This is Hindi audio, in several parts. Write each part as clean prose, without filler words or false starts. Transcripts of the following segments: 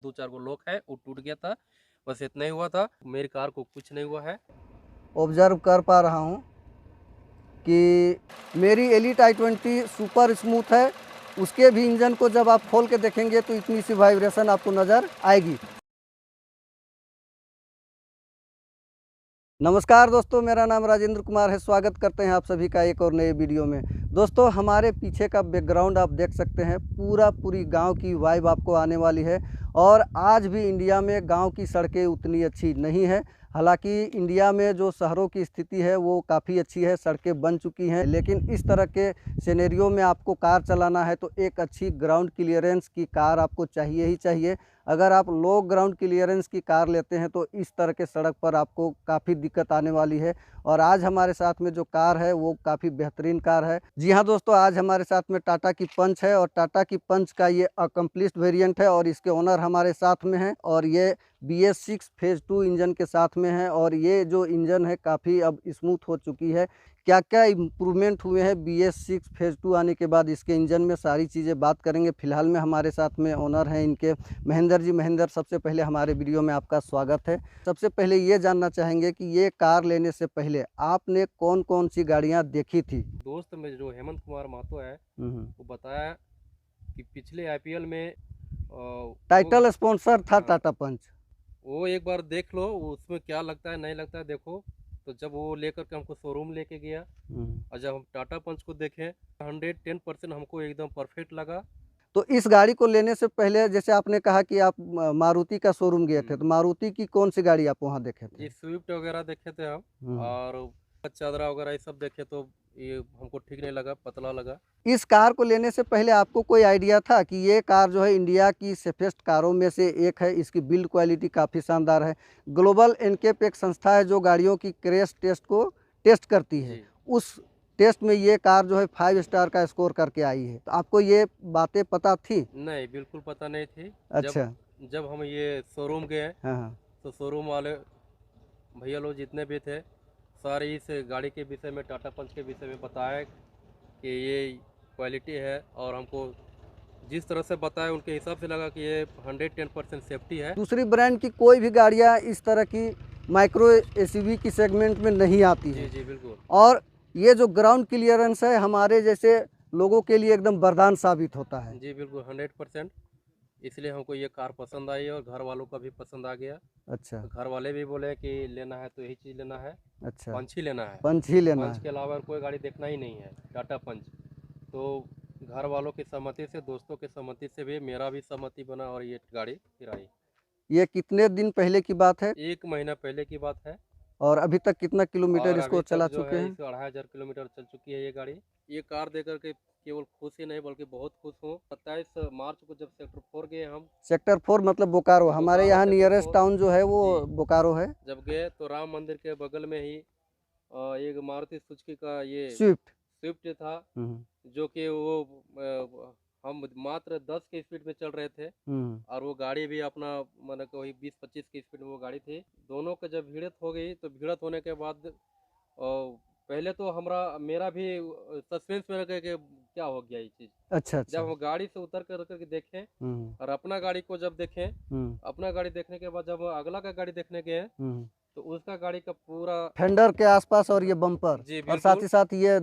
दो चार गो लोग है, वो टूट गया था। बस इतना ही हुआ था, मेरी कार को कुछ नहीं हुआ है। ऑब्जर्व कर पा रहा हूँ कि मेरी एलीट i20 सुपर स्मूथ है। उसके भी इंजन को जब आप खोल के देखेंगे तो इतनी सी वाइब्रेशन आपको नज़र आएगी। नमस्कार दोस्तों, मेरा नाम राजेंद्र कुमार है। स्वागत करते हैं आप सभी का एक और नए वीडियो में। दोस्तों, हमारे पीछे का बैकग्राउंड आप देख सकते हैं। पूरी गांव की वाइब आपको आने वाली है। और आज भी इंडिया में गांव की सड़कें उतनी अच्छी नहीं है। हालांकि इंडिया में जो शहरों की स्थिति है वो काफ़ी अच्छी है, सड़कें बन चुकी हैं। लेकिन इस तरह के सिनेरियो में आपको कार चलाना है तो एक अच्छी ग्राउंड क्लियरेंस की कार आपको चाहिए ही चाहिए। अगर आप लो ग्राउंड क्लियरेंस की कार लेते हैं तो इस तरह के सड़क पर आपको काफ़ी दिक्कत आने वाली है। और आज हमारे साथ में जो कार है वो काफ़ी बेहतरीन कार है। जी हाँ दोस्तों, आज हमारे साथ में टाटा की पंच है और टाटा की पंच का ये अकम्प्लिश्ड वेरिएंट है और इसके ओनर हमारे साथ में हैं। और ये BS6 फेज़ 2 इंजन के साथ में है और ये जो इंजन है काफ़ी अब स्मूथ हो चुकी है। क्या क्या इम्प्रूवमेंट हुए हैं BS6 फेज़ 2 आने के बाद इसके इंजन में, सारी चीज़ें बात करेंगे। फिलहाल में हमारे साथ में ओनर हैं इनके महेंद्र जी। महेंद्र, सबसे पहले हमारे वीडियो में आपका स्वागत है। सबसे पहले ये जानना चाहेंगे कि ये कार लेने से पहले आपने कौन कौन सी गाड़ियाँ देखी थी? दोस्त में जो हेमंत कुमार महतो है, वो बताया कि पिछले IPL में टाइटल स्पॉन्सर था हाँ, टाटा पंच। वो एक बार देख लो, उसमें क्या लगता है नहीं लगता है देखो। तो जब वो लेकर के हमको शोरूम लेके गया और जब हम टाटा पंच को देखें, 110% हमको एकदम परफेक्ट लगा। तो इस गाड़ी को लेने से पहले जैसे आपने कहा कि आप मारुति का शोरूम गए थे, तो मारुति की कौन सी गाड़ी आप वहाँ देखे थे? ये स्विफ्ट वगैरह देखे थे हम, हम्म। और चादरा वगैरह ये सब देखे, तो ये हमको ठीक नहीं लगा, पतला लगा। इस कार को लेने से पहले आपको कोई आइडिया था कि ये कार जो है इंडिया की सेफेस्ट कारों में से एक है? इसकी बिल्ड क्वालिटी काफ़ी शानदार है। ग्लोबल एनकेप एक संस्था है जो गाड़ियों की क्रैश टेस्ट को टेस्ट करती है। जी उस टेस्ट में ये कार जो है 5 स्टार का स्कोर करके आई है। तो आपको ये बातें पता थी? नहीं, बिल्कुल पता नहीं थी। जब अच्छा। जब हम ये शोरूम गए हाँ हाँ। तो शोरूम वाले भैया लोग जितने भी थे, सारे इस गाड़ी के विषय में, टाटा पंच के विषय में बताया कि ये क्वालिटी है। और हमको जिस तरह से बताया उनके हिसाब से लगा कि ये 110% सेफ्टी है। दूसरी ब्रांड की कोई भी गाड़ियाँ इस तरह की माइक्रो एसयूवी की सेगमेंट में नहीं आती जी है। जी बिल्कुल। और ये जो ग्राउंड क्लियरेंस है हमारे जैसे लोगों के लिए एकदम वरदान साबित होता है। जी बिल्कुल 100%। इसलिए हमको ये कार पसंद आई और घर वालों का भी पसंद आ गया। अच्छा। तो घर वाले भी बोले कि लेना है तो यही चीज़ लेना है, अच्छा, पंच ही लेना है। पंच ही लेना पंच है। के अलावा और कोई गाड़ी देखना ही नहीं है, टाटा पंच। तो घर वालों की सहमति से, दोस्तों की सहमति से भी मेरा भी सहमति बना और ये गाड़ी फिर आई। ये कितने दिन पहले की बात है 1 महीना पहले की बात है। और अभी तक कितना किलोमीटर और इसको अभी तक चला जो चुके है हैं? इस 2500 किलोमीटर चल चुकी है ये गाड़ी। ये कार देकर के केवल खुश ही नहीं बल्कि बहुत खुश हूँ। 27 मार्च को जब सेक्टर 4 गए हम, सेक्टर 4 मतलब बोकारो, हमारे बोकारो यहाँ सेक्टर नियरेस्ट 4 टाउन जो है वो जी, बोकारो है। जब गए तो राम मंदिर के बगल में ही एक मारुति सुजुकी का ये स्विफ्ट। स्विफ्ट था, हम्म। जो कि वो हम मात्र 10 की स्पीड में चल रहे थे हम्म। और वो गाड़ी भी अपना मतलब वही 20-25 की स्पीड में वो गाड़ी थी। दोनों का जब भिड़त हो गई तो भिड़त होने के बाद पहले तो हमरा मेरा भी सस्पेंस में लगे कि क्या हो गया ये चीज़। अच्छा अच्छा। जब हम गाड़ी से उतर कर के देखें हम्म। और अपना गाड़ी को जब देखें, हम्म। अपना गाड़ी देखने के बाद जब अगला का गाड़ी देखने गए हम्म। तो उसका गाड़ी का पूरा फेंडर के आसपास और ये बम्पर जी और साथ बिल्कुल। ही साथ ये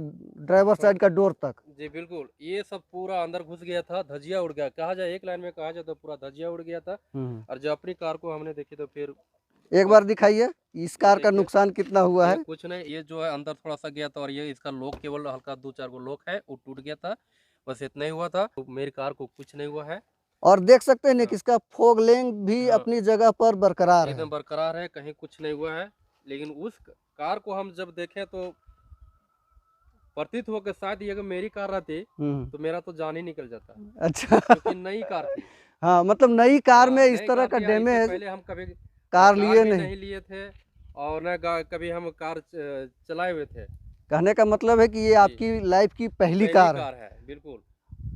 ड्राइवर साइड का डोर तक। जी बिल्कुल, ये सब पूरा अंदर घुस गया था, धजिया उड़ गया। कहा जाए, एक लाइन में कहा जाए तो पूरा धजिया उड़ गया था। हम्म। और जब अपनी कार को हमने देखी तो फिर एक बार दिखाइए इस ये कार का देखिए, नुकसान कितना हुआ ये है। कुछ नहीं, ये जो है अंदर थोड़ा सा गया था और ये इसका लॉक केवल हल्का 2-4 गो लॉक है, वो टूट गया था। बस इतना ही हुआ था। तो मेरी कार को कुछ नहीं हुआ है। और देख सकते हैं ना कि हाँ, इसका फॉग लैंप भी हाँ, अपनी जगह पर बरकरार है। एकदम बरकरार है, कहीं कुछ नहीं हुआ है। लेकिन उस कार को हम जब देखें तो प्रतीत हो कि शायद ये अगर मेरी कार रहती तो मेरा तो जान ही निकल जाता, अच्छा। क्योंकि नई कार थी। हाँ, मतलब नई कार हाँ, में इस नई तरह कार का थी और इससे डैमेज पहले हम कभी न कार कार लिए भी नहीं। नहीं लिए थे और न कभी हम कार चलाए हुए थे। कहने का मतलब है कि ये जी, आपकी लाइफ की पहली पहली कार है। कार है, बिल्कुल।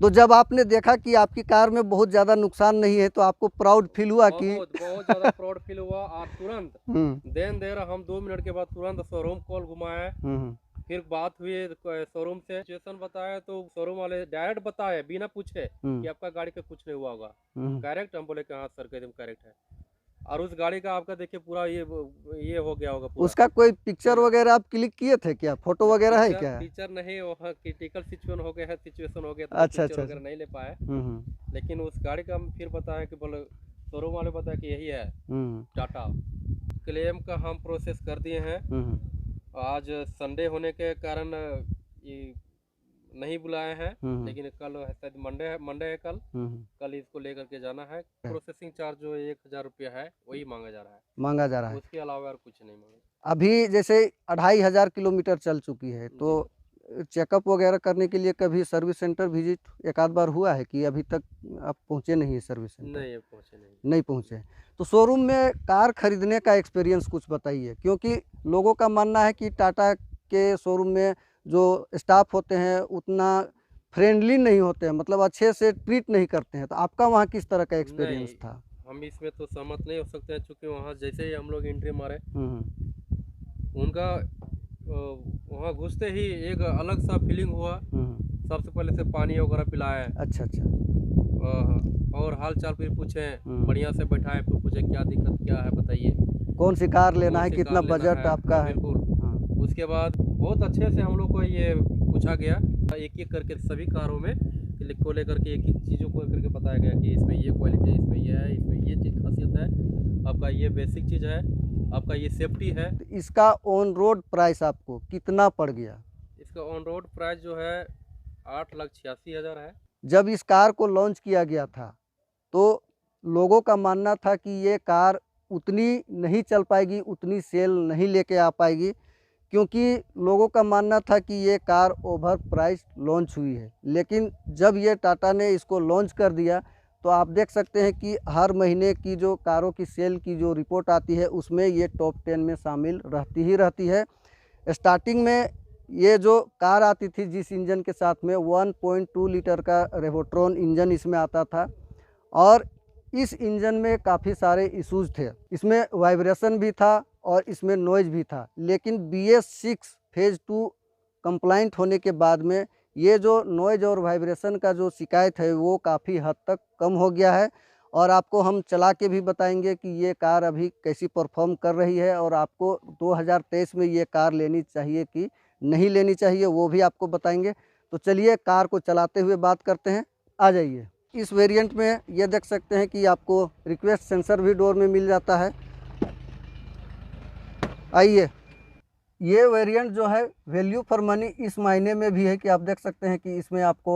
तो जब आपने देखा कि आपकी कार में बहुत ज़्यादा नुकसान नहीं है तो आपको प्राउड फील हुआ कि बहुत बहुत ज़्यादा प्राउड फील हुआ और तुरंत हम्म। देर हम 2 मिनट के बाद तुरंत शोरूम कॉल घुमाए। हम्म। फिर बात हुई शोरूम से, सिचुएशन बताया तो शोरूम वाले डायरेक्ट बताए बिना पूछे कि आपका गाड़ी का कुछ नहीं हुआ होगा। करेक्ट, हम बोले कि हाँ सर एकदम करेक्ट है। और उस गाड़ी का आपका देखिए पूरा ये हो गया होगा पूरा। उसका कोई पिक्चर वगैरह आप क्लिक किए थे क्या? फोटो वगैरह है क्या? पिक्चर नहीं, वहाँ क्रिटिकल सिचुएशन हो गया है, सिचुएशन हो गया तो अच्छा पिक्चर अच्छा वगैरह नहीं ले पाए। हम्म। लेकिन उस गाड़ी का हम फिर बताया कि बोले शोरूम वाले बताया कि यही है टाटा। क्लेम का हम प्रोसेस कर दिए हैं। आज संडे होने के कारण ये नहीं बुलाए हैं, लेकिन कल शायद मंडे है कल इसको लेकर के जाना है। प्रोसेसिंग चार्ज जो 1000 रुपया है वही मांगा जा रहा है, उसके अलावा और कुछ नहीं मांगा। अभी जैसे 2500 किलोमीटर चल चुकी है, तो चेकअप वगैरह करने के लिए कभी सर्विस सेंटर विजिट एक आध बार हुआ है कि अभी तक आप पहुंचे नहीं है सर्विस सेंटर? नहीं पहुंचे। तो शोरूम में कार खरीदने का एक्सपीरियंस कुछ बताइए, क्योंकि लोगों का मानना है कि टाटा के शोरूम में जो स्टाफ होते हैं उतना फ्रेंडली नहीं होते हैं, मतलब अच्छे से ट्रीट नहीं करते हैं। तो आपका वहाँ किस तरह का एक्सपीरियंस था? हम इसमें तो सहमत नहीं हो सकते हैं, क्योंकि वहाँ जैसे ही हम लोग एंट्री मारे उनका वहाँ घुसते ही एक अलग सा फीलिंग हुआ। सबसे पहले से पानी वगैरह पिलाया। अच्छा। और हाल चाल फिर पूछे, बढ़िया से बैठाए, फिर पूछे क्या दिक्कत क्या है बताइए, कौन सी कार लेना है, कितना बजट आपका है। बिल्कुल। उसके बाद बहुत अच्छे से हम लोग को ये पूछा गया, एक एक करके सभी कारों में को लेकर के एक एक चीज़ों को करके बताया गया कि इसमें ये क्वालिटी है, इसमें ये है, इसमें ये चीज़ खासियत है, आपका ये बेसिक चीज़ है, आपका ये सेफ्टी है। तो इसका ऑन रोड प्राइस आपको कितना पड़ गया? इसका ऑन रोड प्राइस जो है 8,86,000 है। जब इस कार को लॉन्च किया गया था तो लोगों का मानना था कि ये कार उतनी नहीं चल पाएगी, उतनी सेल नहीं लेके आ पाएगी, क्योंकि लोगों का मानना था कि ये कार ओवर प्राइस लॉन्च हुई है। लेकिन जब ये टाटा ने इसको लॉन्च कर दिया तो आप देख सकते हैं कि हर महीने की जो कारों की सेल की जो रिपोर्ट आती है उसमें ये टॉप 10 में शामिल रहती है। स्टार्टिंग में ये जो कार आती थी जिस इंजन के साथ में 1.2 लीटर का रेवोट्रॉन इंजन इसमें आता था, और इस इंजन में काफ़ी सारे इश्यूज थे। इसमें वाइब्रेशन भी था और इसमें नॉइज भी था। लेकिन BS6 फेज़ 2 कंप्लाइंट होने के बाद में ये जो नॉइज और वाइब्रेशन का जो शिकायत है वो काफ़ी हद तक कम हो गया है। और आपको हम चला के भी बताएंगे कि ये कार अभी कैसी परफॉर्म कर रही है, और आपको 2023 में ये कार लेनी चाहिए कि नहीं लेनी चाहिए वो भी आपको बताएंगे। तो चलिए कार को चलाते हुए बात करते हैं, आ जाइए। इस वेरिएंट में ये देख सकते हैं कि आपको रिक्वेस्ट सेंसर भी डोर में मिल जाता है। आइए, ये वेरिएंट जो है वैल्यू फॉर मनी इस मायने में भी है कि आप देख सकते हैं कि इसमें आपको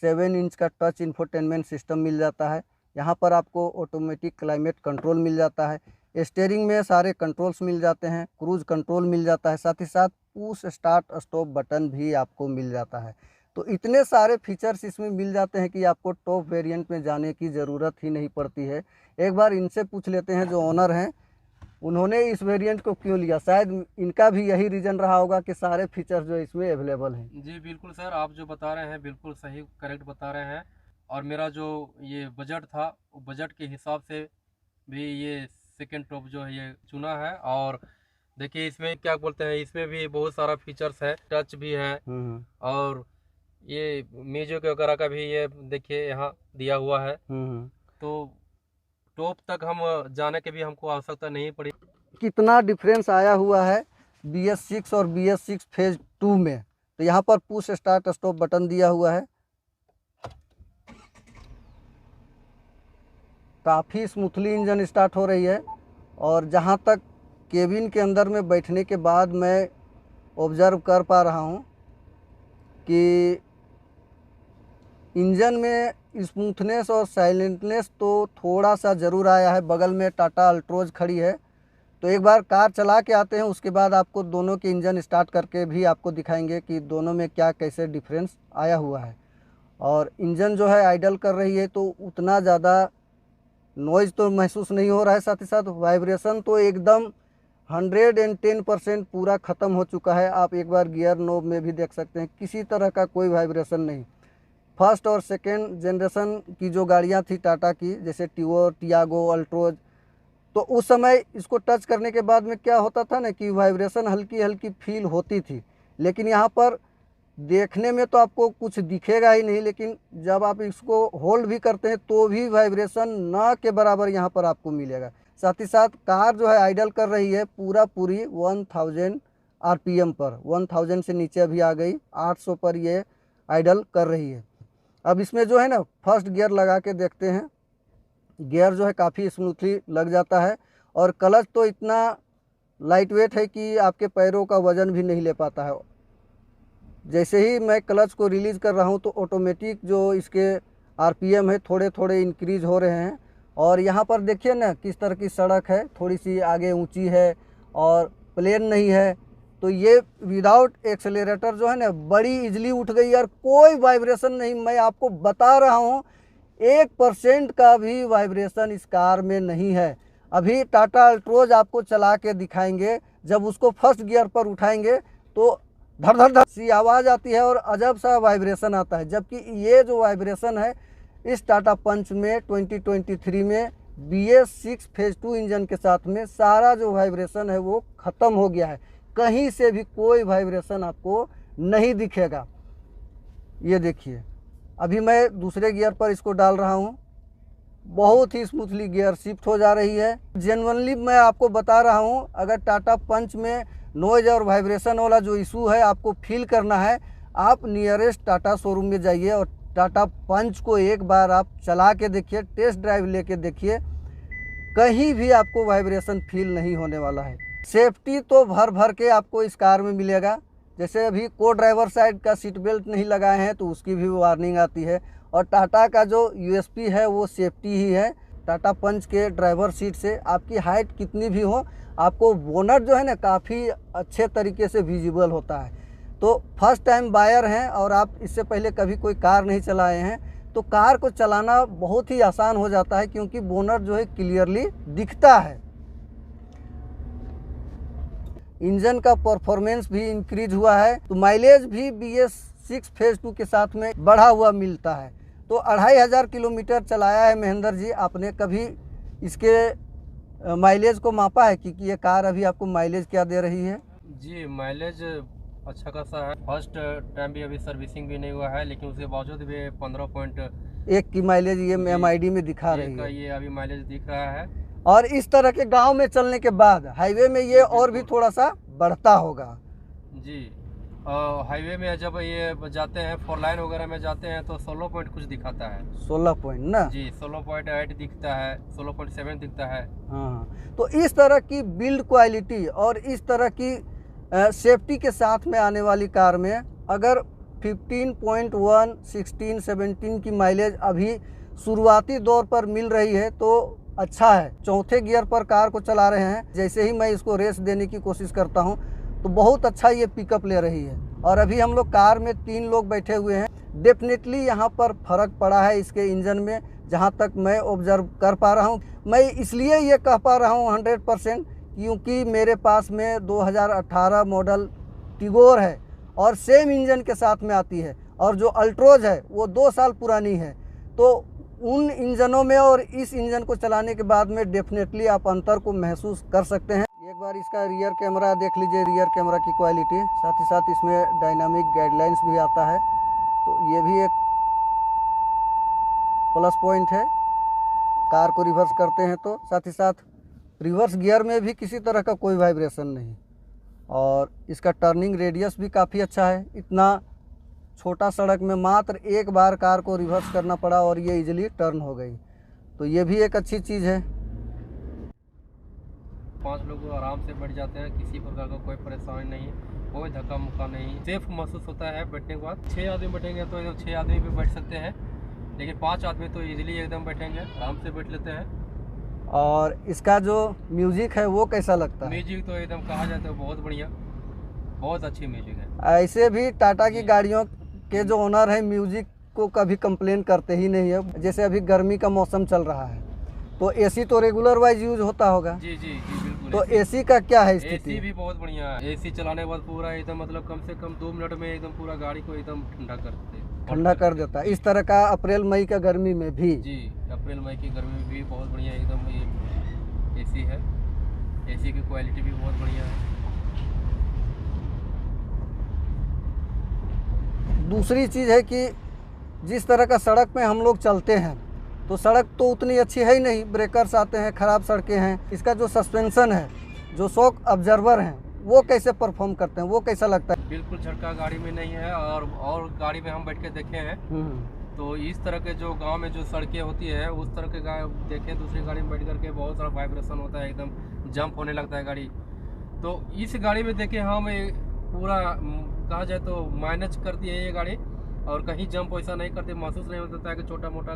7 इंच का टच इंफोटेनमेंट सिस्टम मिल जाता है। यहाँ पर आपको ऑटोमेटिक क्लाइमेट कंट्रोल मिल जाता है, स्टीयरिंग में सारे कंट्रोल्स मिल जाते हैं, क्रूज कंट्रोल मिल जाता है, साथ ही साथ पुश स्टार्ट स्टॉप बटन भी आपको मिल जाता है। तो इतने सारे फीचर्स इसमें मिल जाते हैं कि आपको टॉप वेरिएंट में जाने की ज़रूरत ही नहीं पड़ती है। एक बार इनसे पूछ लेते हैं जो ओनर हैं, उन्होंने इस वेरिएंट को क्यों लिया। शायद इनका भी यही रीज़न रहा होगा कि सारे फीचर्स जो इसमें अवेलेबल हैं। जी बिल्कुल सर, आप जो बता रहे हैं बिल्कुल सही करेक्ट बता रहे हैं। और मेरा जो ये बजट था वो बजट के हिसाब से भी ये सेकेंड टॉप जो है ये चुना है। और देखिए इसमें क्या बोलते हैं, इसमें भी बहुत सारा फीचर्स है, टच भी है, और ये म्यूजिक वगैरह का भी ये देखिए यहाँ दिया हुआ है। तो टॉप तक हम जाने की भी हमको आवश्यकता नहीं पड़ी। कितना डिफरेंस आया हुआ है BS6 और BS6 फेज 2 में। तो यहाँ पर पुश स्टार्ट स्टॉप बटन दिया हुआ है, काफ़ी स्मूथली इंजन स्टार्ट हो रही है। और जहाँ तक केबिन के अंदर में बैठने के बाद मैं ऑब्ज़र्व कर पा रहा हूँ कि इंजन में स्मूथनेस और साइलेंटनेस तो थोड़ा सा ज़रूर आया है। बगल में टाटा अल्ट्रोज खड़ी है, तो एक बार कार चला के आते हैं, उसके बाद आपको दोनों के इंजन स्टार्ट करके भी आपको दिखाएंगे कि दोनों में क्या कैसे डिफरेंस आया हुआ है। और इंजन जो है आइडल कर रही है तो उतना ज़्यादा नॉइज़ तो महसूस नहीं हो रहा है, साथ ही साथ वाइब्रेशन तो एकदम 110% पूरा ख़त्म हो चुका है। आप एक बार गियर नोब में भी देख सकते हैं, किसी तरह का कोई वाइब्रेशन नहीं। फर्स्ट और सेकेंड जनरेशन की जो गाड़ियाँ थी टाटा की, जैसे टियागो, अल्ट्रोज, तो उस समय इसको टच करने के बाद में क्या होता था ना कि वाइब्रेशन हल्की हल्की फील होती थी। लेकिन यहाँ पर देखने में तो आपको कुछ दिखेगा ही नहीं, लेकिन जब आप इसको होल्ड भी करते हैं तो भी वाइब्रेशन न के बराबर यहाँ पर आपको मिलेगा। साथ ही साथ कार जो है आइडल कर रही है पूरी 1000 आरपीएम पर, 1000 से नीचे अभी आ गई, 800 पर ये आइडल कर रही है। अब इसमें जो है ना फर्स्ट गियर लगा के देखते हैं। गियर जो है काफ़ी स्मूथली लग जाता है और क्लच तो इतना लाइट वेट है कि आपके पैरों का वज़न भी नहीं ले पाता है। जैसे ही मैं क्लच को रिलीज़ कर रहा हूँ तो ऑटोमेटिक जो इसके आरपीएम है थोड़े थोड़े इंक्रीज हो रहे हैं। और यहाँ पर देखिए ना किस तरह की सड़क है, थोड़ी सी आगे ऊंची है और प्लेन नहीं है, तो ये विदाउट एक्सेलरेटर जो है ना बड़ी इजली उठ गई यार, कोई वाइब्रेशन नहीं। मैं आपको बता रहा हूँ 1% का भी वाइब्रेशन इस कार में नहीं है। अभी टाटा अल्ट्रोज आपको चला के दिखाएंगे, जब उसको फर्स्ट गियर पर उठाएंगे तो धड़ धड़ धड़ सी आवाज़ आती है और अजब सा वाइब्रेशन आता है। जबकि ये जो वाइब्रेशन है इस टाटा पंच में 2023 में BS6 फेज 2 इंजन के साथ में सारा जो वाइब्रेशन है वो ख़त्म हो गया है। कहीं से भी कोई वाइब्रेशन आपको नहीं दिखेगा। ये देखिए अभी मैं दूसरे गियर पर इसको डाल रहा हूँ, बहुत ही स्मूथली गियर शिफ्ट हो जा रही है। जेन्युइनली मैं आपको बता रहा हूँ, अगर टाटा पंच में नॉइज और वाइब्रेशन वाला जो इशू है आपको फील करना है, आप नियरेस्ट टाटा शोरूम में जाइए और टाटा पंच को एक बार आप चला के देखिए, टेस्ट ड्राइव लेके देखिए, कहीं भी आपको वाइब्रेशन फील नहीं होने वाला है। सेफ्टी तो भर भर के आपको इस कार में मिलेगा। जैसे अभी को ड्राइवर साइड का सीट बेल्ट नहीं लगाए हैं तो उसकी भी वार्निंग आती है। और टाटा का जो यूएसपी है वो सेफ्टी ही है। टाटा पंच के ड्राइवर सीट से आपकी हाइट कितनी भी हो, आपको बोनट जो है ना काफ़ी अच्छे तरीके से विजिबल होता है। तो फर्स्ट टाइम बायर हैं और आप इससे पहले कभी कोई कार नहीं चलाए हैं तो कार को चलाना बहुत ही आसान हो जाता है, क्योंकि बोनट जो है क्लियरली दिखता है। इंजन का परफॉर्मेंस भी इंक्रीज हुआ है, तो माइलेज भी BS6 फेज 2 के साथ में बढ़ा हुआ मिलता है। तो 2500 किलोमीटर चलाया है महेंद्र जी, आपने कभी इसके माइलेज को मापा है कि ये कार अभी आपको माइलेज क्या दे रही है? जी माइलेज अच्छा खासा है। फर्स्ट टाइम भी अभी सर्विसिंग भी नहीं हुआ है, लेकिन उसके बावजूद भी 15.1 की माइलेज ये MID में दिखा रही है। ये अभी माइलेज दिख रहा है। और इस तरह के गांव में चलने के बाद हाईवे में ये और भी थोड़ा सा बढ़ता होगा। जी हाईवे में जब ये जाते हैं 4 लाइन वगैरह में जाते हैं तो 16 पॉइंट कुछ दिखाता है। 16 पॉइंट ना? जी 16.8 दिखता है, 16.7 दिखता है। हाँ, तो इस तरह की बिल्ड क्वालिटी और इस तरह की सेफ्टी के साथ में आने वाली कार में अगर 15.1, 16, 17 की माइलेज अभी शुरुआती दौर पर मिल रही है तो अच्छा है। चौथे गियर पर कार को चला रहे हैं, जैसे ही मैं इसको रेस देने की कोशिश करता हूं तो बहुत अच्छा ये पिकअप ले रही है। और अभी हम लोग कार में 3 लोग बैठे हुए हैं। डेफिनेटली यहाँ पर फ़र्क पड़ा है इसके इंजन में, जहाँ तक मैं ऑब्जर्व कर पा रहा हूँ। मैं इसलिए ये कह पा रहा हूँ 100% क्योंकि मेरे पास में 2018 मॉडल टिगोर है और सेम इंजन के साथ में आती है, और जो अल्ट्रोज है वो 2 साल पुरानी है। तो उन इंजनों में और इस इंजन को चलाने के बाद में डेफिनेटली आप अंतर को महसूस कर सकते हैं। एक बार इसका रियर कैमरा देख लीजिए, रियर कैमरा की क्वालिटी, साथ ही साथ इसमें डायनामिक गाइडलाइंस भी आता है, तो ये भी एक प्लस पॉइंट है। कार को रिवर्स करते हैं तो साथ ही साथ रिवर्स गियर में भी किसी तरह का कोई वाइब्रेशन नहीं, और इसका टर्निंग रेडियस भी काफ़ी अच्छा है। इतना छोटा सड़क में मात्र एक बार कार को रिवर्स करना पड़ा और ये इजीली टर्न हो गई, तो ये भी एक अच्छी चीज़ है। 5 लोग आराम से बैठ जाते हैं, किसी प्रकार का कोई परेशानी नहीं है, कोई धक्का मुक्का नहीं, सेफ महसूस होता है बैठने के बाद। 6 आदमी बैठेंगे तो एकदम 6 आदमी भी बैठ सकते हैं, लेकिन 5 आदमी तो इजीली एकदम बैठेंगे, आराम से बैठ लेते हैं। और इसका जो म्यूजिक है वो कैसा लगता है? म्यूजिक तो एकदम कहा जाए तो बहुत बढ़िया, बहुत अच्छी म्यूजिक है। ऐसे भी टाटा की गाड़ियों के जो ओनर है म्यूजिक को कभी कंप्लेन करते ही नहीं है। जैसे अभी गर्मी का मौसम चल रहा है तो एसी तो रेगुलर वाइज यूज होता होगा। जी जी जी बिल्कुल। तो एसी का क्या है स्थिति? एसी भी बहुत बढ़िया है। एसी चलाने के बाद पूरा एकदम मतलब कम से कम 2 मिनट में एकदम पूरा गाड़ी को एकदम ठंडा कर देता है। इस तरह का अप्रैल मई का गर्मी में भी? जी अप्रैल मई की गर्मी में भी बहुत बढ़िया एकदम ये एसी है। एसी की क्वालिटी भी बहुत बढ़िया है। दूसरी चीज़ है कि जिस तरह का सड़क पे हम लोग चलते हैं तो सड़क तो उतनी अच्छी है ही नहीं, ब्रेकर्स आते हैं, ख़राब सड़कें हैं। इसका जो सस्पेंशन है, जो शॉक ऑब्जर्वर हैं, वो कैसे परफॉर्म करते हैं, वो कैसा लगता है? बिल्कुल झटका गाड़ी में नहीं है। और गाड़ी में हम बैठ के देखे हैं तो इस तरह के जो गांव में जो सड़कें होती है उस तरह के देखें दूसरी गाड़ी में बैठ करके बहुत सारा वाइब्रेशन होता है, एकदम जंप होने लगता है गाड़ी। तो इस गाड़ी में देखें हम पूरा कहा जाए तो मैनेज करती है ये गाड़ी, और कहीं जंप वैसा नहीं करती, महसूस नहीं होता है कि छोटा मोटा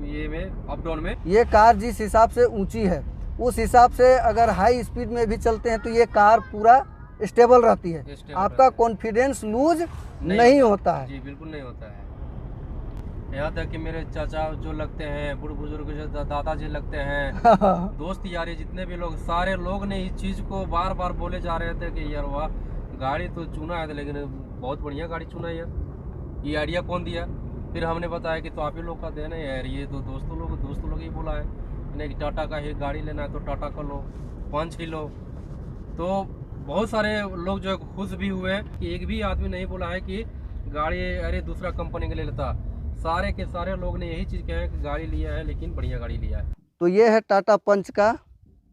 ये में अप डाउन में। ये कार जिस हिसाब से ऊंची है उस हिसाब से अगर हाई स्पीड में भी चलते हैं तो ये कार पूरा स्टेबल रहती है, आपका कॉन्फिडेंस लूज नहीं होता है। जी बिल्कुल नहीं होता है। यहाँ तक कि मेरे चाचा जो लगते हैं, बूढ़े बुजुर्ग जो दादाजी लगते हैं, दोस्त यारी जितने भी लोग, सारे लोग ने इस चीज़ को बार बार बोले जा रहे थे कि यार वाह गाड़ी तो चुना है, लेकिन बहुत बढ़िया गाड़ी चुना है यार, ये आइडिया कौन दिया? फिर हमने बताया कि तो आप ही लोग का देना है यार, ये तो दोस्तों लोग ही बोला है नहीं कि टाटा का ही गाड़ी लेना है तो टाटा का लो, पंच ही लो। तो बहुत सारे लोग जो है खुश भी हुए कि एक भी आदमी नहीं बोला है कि गाड़ी अरे दूसरा कंपनी के ले लेता। सारे के सारे लोग ने यही चीज़ कहा है कि गाड़ी लिया है लेकिन बढ़िया गाड़ी लिया है। तो ये है टाटा पंच का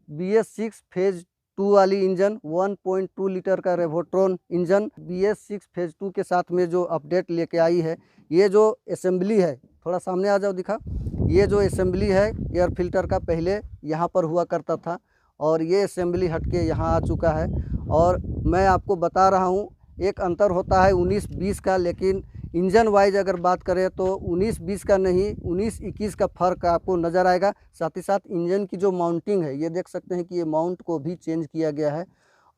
BS6 फेज 2 वाली इंजन, 1.2 लीटर का रेवोट्रॉन इंजन BS6 फेज 2 के साथ में जो अपडेट लेके आई है। ये जो असेंबली है, थोड़ा सामने आ जाओ दिखा, ये जो असेंबली है एयर फिल्टर का पहले यहाँ पर हुआ करता था और ये असेंबली हटके यहाँ आ चुका है। और मैं आपको बता रहा हूँ एक अंतर होता है 19-20 का, लेकिन इंजन वाइज अगर बात करें तो 19-20 का नहीं, 19-21 का फ़र्क आपको नज़र आएगा। साथ ही साथ इंजन की जो माउंटिंग है, ये देख सकते हैं कि ये माउंट को भी चेंज किया गया है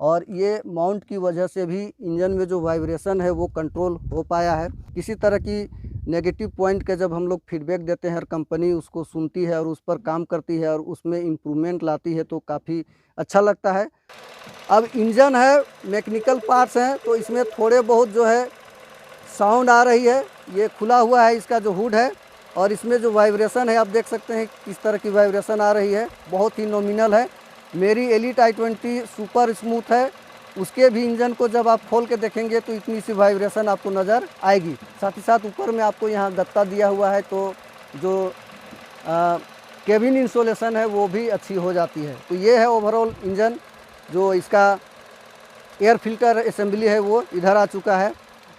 और ये माउंट की वजह से भी इंजन में जो वाइब्रेशन है वो कंट्रोल हो पाया है। किसी तरह की नेगेटिव पॉइंट के जब हम लोग फीडबैक देते हैं, हर कंपनी उसको सुनती है और उस पर काम करती है और उसमें इम्प्रूवमेंट लाती है, तो काफ़ी अच्छा लगता है। अब इंजन है, मैकेनिकल पार्ट्स हैं, तो इसमें थोड़े बहुत जो है साउंड आ रही है। ये खुला हुआ है इसका जो हुड है और इसमें जो वाइब्रेशन है आप देख सकते हैं किस तरह की वाइब्रेशन आ रही है, बहुत ही नॉमिनल है। मेरी एलीट i20 सुपर स्मूथ है, उसके भी इंजन को जब आप खोल के देखेंगे तो इतनी सी वाइब्रेशन आपको नज़र आएगी। साथ ही साथ ऊपर में आपको यहाँ गत्ता दिया हुआ है, तो जो केबिन इंसोलेशन है वो भी अच्छी हो जाती है। तो ये है ओवरऑल इंजन। जो इसका एयर फिल्टर असेंबली है वो इधर आ चुका है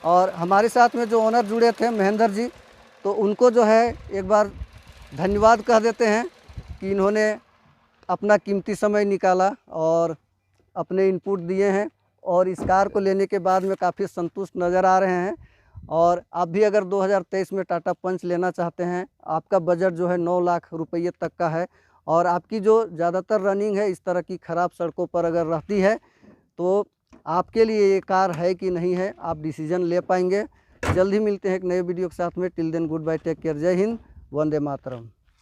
और हमारे साथ में जो ओनर जुड़े थे महेंद्र जी, तो उनको जो है एक बार धन्यवाद कह देते हैं कि इन्होंने अपना कीमती समय निकाला और अपने इनपुट दिए हैं और इस कार को लेने के बाद में काफ़ी संतुष्ट नज़र आ रहे हैं। और आप भी अगर 2023 में टाटा पंच लेना चाहते हैं, आपका बजट जो है 9 लाख रुपये तक का है और आपकी जो ज़्यादातर रनिंग है इस तरह की ख़राब सड़कों पर अगर रहती है तो आपके लिए ये कार है कि नहीं है, आप डिसीजन ले पाएंगे। जल्द ही मिलते हैं एक नए वीडियो के साथ में। Till then good bye, take care, जय हिंद, वंदे मातरम।